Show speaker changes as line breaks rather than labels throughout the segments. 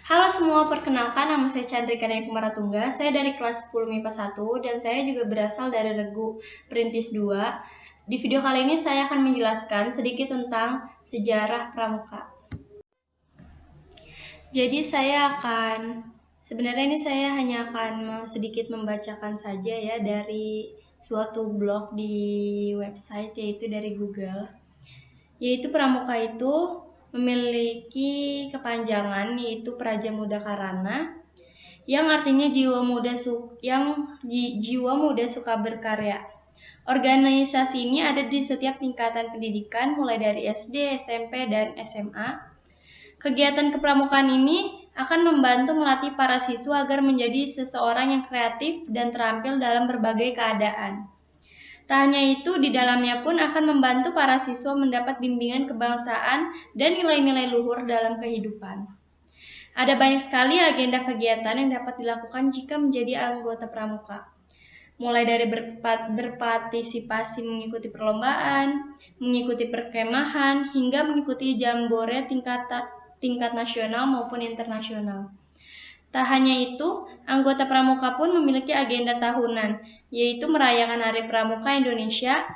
Halo semua, perkenalkan nama saya Chandrika Kumaratungga. Saya dari kelas 10 MIPA 1 dan saya juga berasal dari Regu Perintis 2. Di video kali ini saya akan menjelaskan sedikit tentang sejarah Pramuka. Jadi sebenarnya ini saya hanya akan sedikit membacakan saja ya dari suatu blog di website yaitu dari Google. Yaitu Pramuka itu memiliki kepanjangan yaitu Praja Muda Karana, yang artinya jiwa muda suka berkarya. Organisasi ini ada di setiap tingkatan pendidikan mulai dari SD, SMP, dan SMA. Kegiatan kepramukaan ini akan membantu melatih para siswa agar menjadi seseorang yang kreatif dan terampil dalam berbagai keadaan. Tak hanya itu, di dalamnya pun akan membantu para siswa mendapat bimbingan kebangsaan dan nilai-nilai luhur dalam kehidupan. Ada banyak sekali agenda kegiatan yang dapat dilakukan jika menjadi anggota pramuka. Mulai dari berpartisipasi mengikuti perlombaan, mengikuti perkemahan, hingga mengikuti jambore tingkat nasional maupun internasional. Tak hanya itu, anggota pramuka pun memiliki agenda tahunan, yaitu merayakan Hari Pramuka Indonesia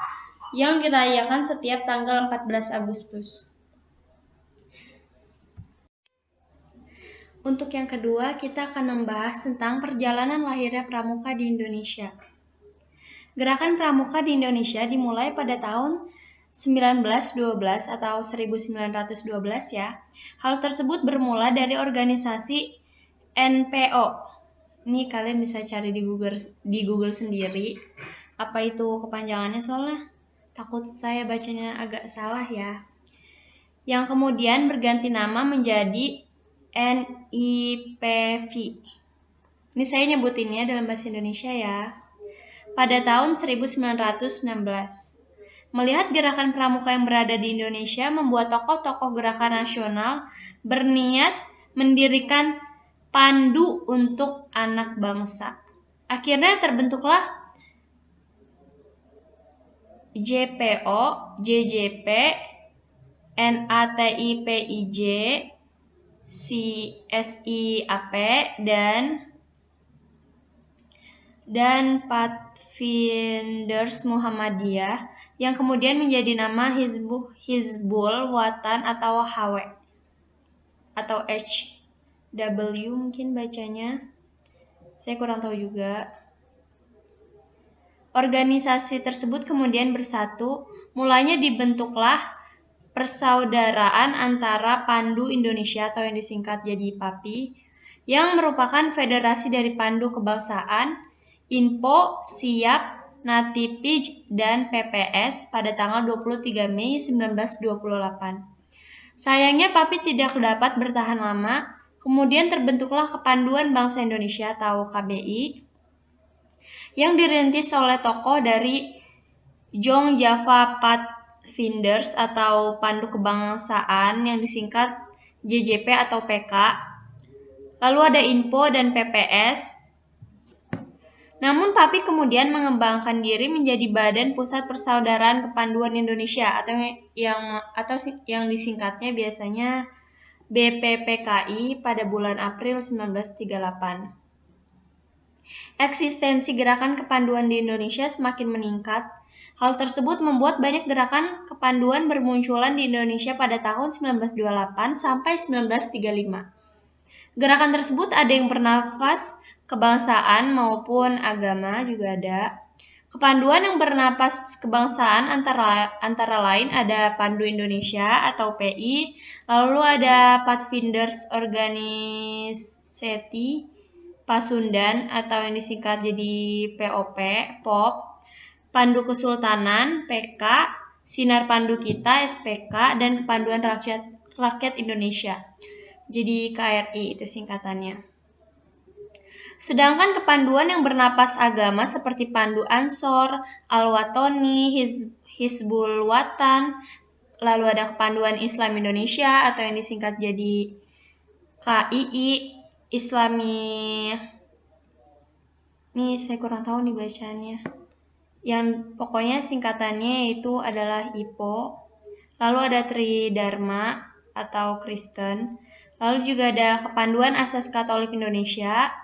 yang dirayakan setiap tanggal 14 Agustus. Untuk yang kedua, kita akan membahas tentang perjalanan lahirnya pramuka di Indonesia. Gerakan pramuka di Indonesia dimulai pada tahun 1912 atau 1912 ya. Hal tersebut bermula dari organisasi NPO. Ini kalian bisa cari di Google sendiri. Apa itu kepanjangannya soalnya takut saya bacanya agak salah ya. Yang kemudian berganti nama menjadi NIPV. Ini saya nyebutinnya dalam bahasa Indonesia ya. Pada tahun 1916. Melihat gerakan pramuka yang berada di Indonesia, membuat tokoh-tokoh gerakan nasional berniat mendirikan pandu untuk anak bangsa. Akhirnya terbentuklah JPO, JJP, NATIPIJ, CSIAP, dan Pathfinders Muhammadiyah yang kemudian menjadi nama Hizbul Watan atau HW atau HW mungkin bacanya. Saya kurang tahu juga. Organisasi tersebut kemudian bersatu, mulanya dibentuklah Persaudaraan Antara Pandu Indonesia atau yang disingkat jadi PAPI, yang merupakan federasi dari pandu kebangsaan, Info, Siap, Natipij, dan PPS pada tanggal 23 Mei 1928. Sayangnya PAPI tidak dapat bertahan lama, kemudian terbentuklah Kepanduan Bangsa Indonesia atau KBI, yang dirintis oleh tokoh dari Jong Java Pathfinders atau Pandu Kebangsaan yang disingkat JJP atau PK. Lalu ada Info dan PPS. Namun PAPI kemudian mengembangkan diri menjadi Badan Pusat Persaudaraan Kepanduan Indonesia atau yang disingkatnya biasanya BPPKI pada bulan April 1938. Eksistensi gerakan kepanduan di Indonesia semakin meningkat. Hal tersebut membuat banyak gerakan kepanduan bermunculan di Indonesia pada tahun 1928 sampai 1935. Gerakan tersebut ada yang bernafas kebangsaan maupun agama juga ada. Kepanduan yang bernapas kebangsaan antara lain ada Pandu Indonesia atau PI, lalu ada Pathfinders Organisasi Pasundan atau yang disingkat jadi POP, Pandu Kesultanan, PK, Sinar Pandu Kita, SPK, dan Kepanduan Rakyat Indonesia. Jadi KRI itu singkatannya. Sedangkan kepanduan yang bernapas agama seperti Pandu Ansor, Al-Watoni, Hizbul Watan, lalu ada Kepanduan Islam Indonesia atau yang disingkat jadi KII, Islami, ini saya kurang tahu nih bacaannya. Yang pokoknya singkatannya itu adalah IPO. Lalu ada Tridharma atau Kristen. Lalu juga ada Kepanduan Asas Katolik Indonesia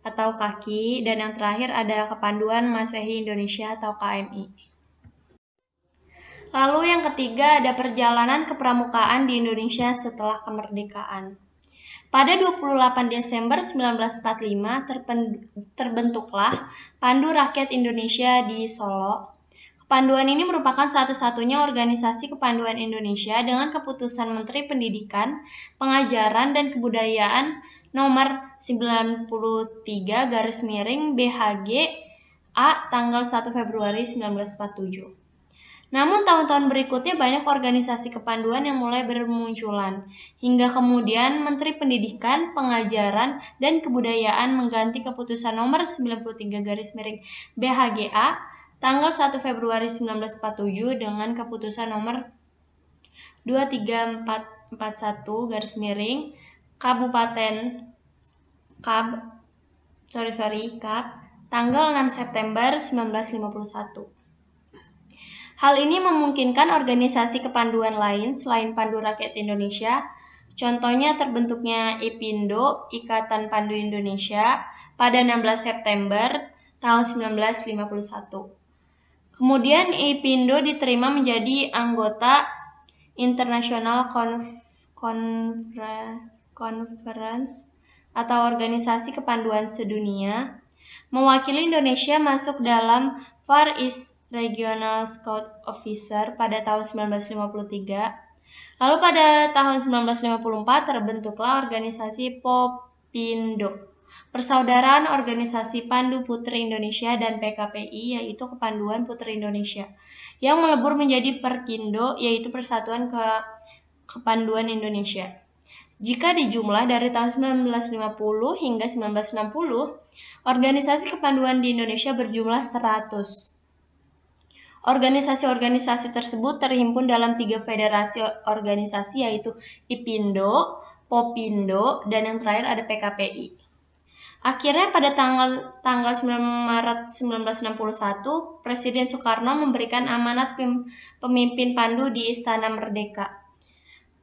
atau KAKI, dan yang terakhir ada Kepanduan Masehi Indonesia atau KMI. Lalu yang ketiga ada Perjalanan Kepramukaan di Indonesia setelah kemerdekaan. Pada 28 Desember 1945 terbentuklah Pandu Rakyat Indonesia di Solo. Kepanduan ini merupakan satu-satunya organisasi kepanduan Indonesia dengan keputusan Menteri Pendidikan, Pengajaran, dan Kebudayaan nomor 93/BHG A tanggal 1 Februari 1947. Namun tahun-tahun berikutnya banyak organisasi kepanduan yang mulai bermunculan, hingga kemudian Menteri Pendidikan, Pengajaran, dan Kebudayaan mengganti keputusan nomor 93/BHGA tanggal 1 Februari 1947 dengan keputusan nomor 23441 Kabupaten Kab tanggal 6 September 1951. Hal ini memungkinkan organisasi kepanduan lain selain Pandu Rakyat Indonesia, contohnya terbentuknya IPINDO, Ikatan Pandu Indonesia, pada 16 September tahun 1951. Kemudian IPINDO diterima menjadi anggota International Conference atau Organisasi Kepanduan Sedunia, mewakili Indonesia masuk dalam Far East Regional Scout Officer pada tahun 1953. Lalu pada tahun 1954 terbentuklah organisasi Popindo, Persaudaraan Organisasi Pandu Putri Indonesia dan PKPI, yaitu Kepanduan Putri Indonesia, yang melebur menjadi Perkindo, yaitu Persatuan Kepanduan Indonesia. Jika dijumlah dari tahun 1950 hingga 1960, organisasi kepanduan di Indonesia berjumlah 100. Organisasi-organisasi tersebut terhimpun dalam 3 federasi organisasi, yaitu IPINDO, Popindo, dan yang terakhir ada PKPI. Akhirnya pada tanggal 9 Maret 1961, Presiden Soekarno memberikan amanat pemimpin Pandu di Istana Merdeka.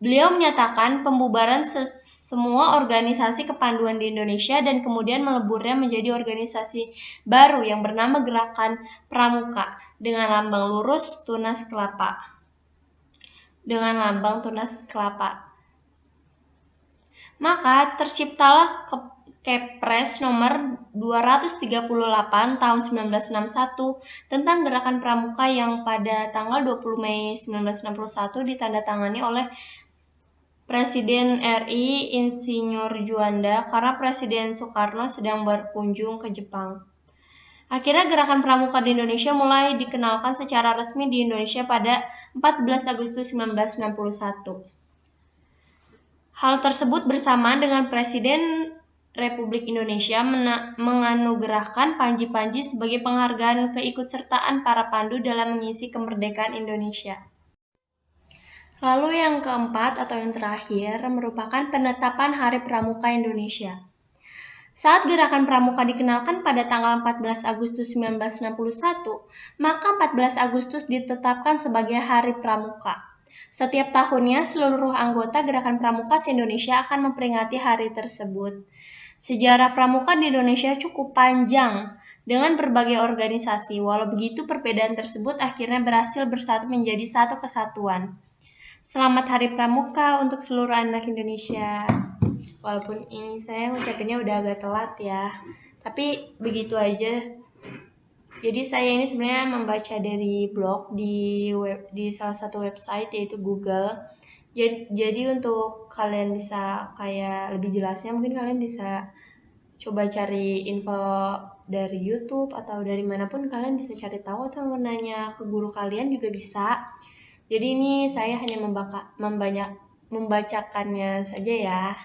Beliau menyatakan pembubaran semua organisasi kepanduan di Indonesia dan kemudian meleburnya menjadi organisasi baru yang bernama Gerakan Pramuka dengan lambang lurus tunas kelapa. Maka terciptalah Kepres nomor 238 tahun 1961 tentang Gerakan Pramuka yang pada tanggal 20 Mei 1961 ditandatangani oleh Presiden RI Insinyur Juanda karena Presiden Soekarno sedang berkunjung ke Jepang. Akhirnya Gerakan Pramuka di Indonesia mulai dikenalkan secara resmi di Indonesia pada 14 Agustus 1961. Hal tersebut bersamaan dengan Presiden Republik Indonesia menganugerahkan Panji-Panji sebagai penghargaan keikutsertaan para pandu dalam mengisi kemerdekaan Indonesia. Lalu yang keempat atau yang terakhir merupakan penetapan Hari Pramuka Indonesia. Saat Gerakan Pramuka dikenalkan pada tanggal 14 Agustus 1961, maka 14 Agustus ditetapkan sebagai Hari Pramuka. Setiap tahunnya seluruh anggota Gerakan Pramuka se-Indonesia akan memperingati hari tersebut. Sejarah Pramuka di Indonesia cukup panjang dengan berbagai organisasi. Walau begitu, perbedaan tersebut akhirnya berhasil bersatu menjadi satu kesatuan. Selamat Hari Pramuka untuk seluruh anak Indonesia. Walaupun ini saya ucapinnya udah agak telat ya, tapi begitu aja. Jadi saya ini sebenarnya membaca dari blog di salah satu website yaitu Google. Jadi untuk kalian bisa kayak lebih jelasnya mungkin kalian bisa coba cari info dari YouTube atau dari manapun kalian bisa cari tahu, atau nanya ke guru kalian juga bisa. Jadi ini saya hanya membacakannya saja ya.